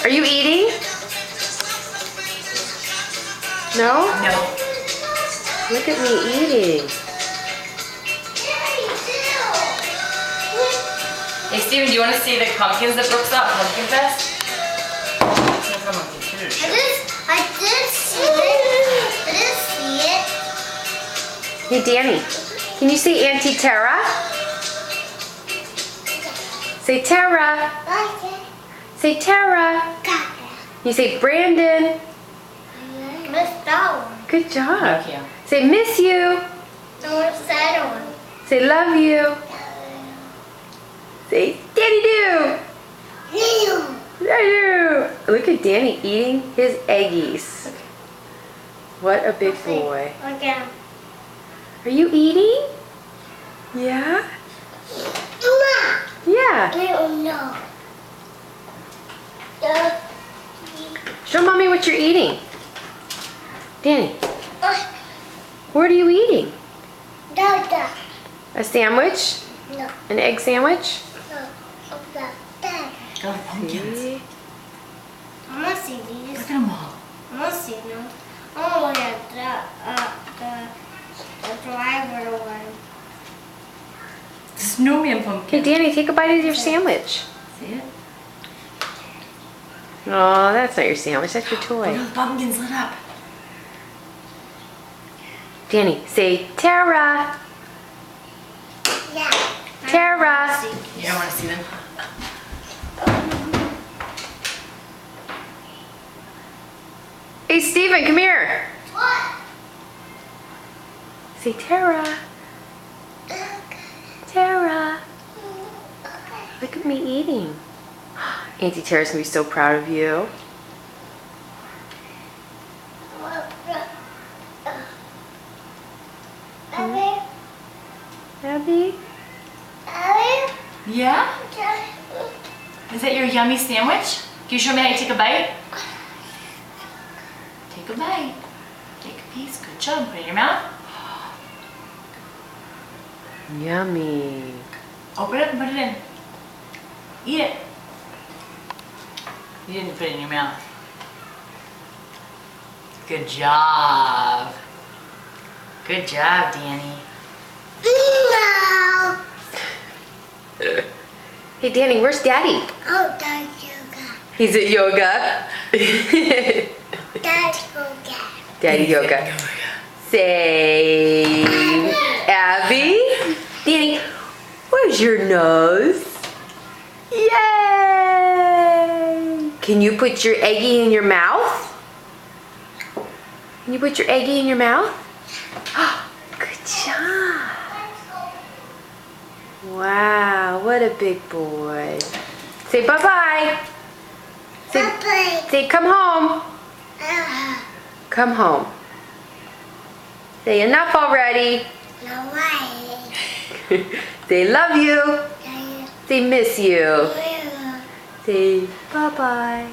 Are you eating? No? No. Look at me eating. Hey, Steven, do you want to see the pumpkins that Brooke saw at Pumpkin Fest? I did see it. Hey, Danny, can you say Auntie Tara? Say Tara. Say Tara. You say Brandon. Missed that one. Good job. Thank you. Say miss you. No, what's the other one? Say love you. Say Danny do. do. Look at Danny eating his eggies. What a big boy. Okay. Are you eating? Yeah? Yeah. No. Show mommy what you're eating. Danny, what are you eating? A sandwich? No. An egg sandwich? Oh, pumpkins. See? I want to see these. Look at them all. I want to see them. I want to look at the driver one. Snowman Okay, pumpkin. Danny, take a bite of your sandwich. See it? Oh, that's not your sandwich. That's your Look toy. at the pumpkins lit up. Danny, say Tara. Yeah. Tara. You don't want to see them? Hey, Steven, come here. What? Say Tara. Tara. Look at me eating. Auntie Tara's gonna be so proud of you. Abby? Yeah? Is that your yummy sandwich? Can you show me how you take a bite? Take a bite. Take a piece. Good job. Put it in your mouth. Yummy. Open it and put it in. Eat it. You didn't put it in your mouth. Good job. Good job, Danny. No. Hey, Danny, where's Daddy? Oh, that's yoga. He's at yoga. That's yoga. Daddy yoga. Say, Abby. Danny, where's your nose? Yay! Can you put your eggie in your mouth? Can you put your eggie in your mouth? Good job. Wow, what a big boy. Say bye-bye. Say come home. Come home. Say enough already. No way. Say love you. Say miss you. Yeah. Say bye-bye.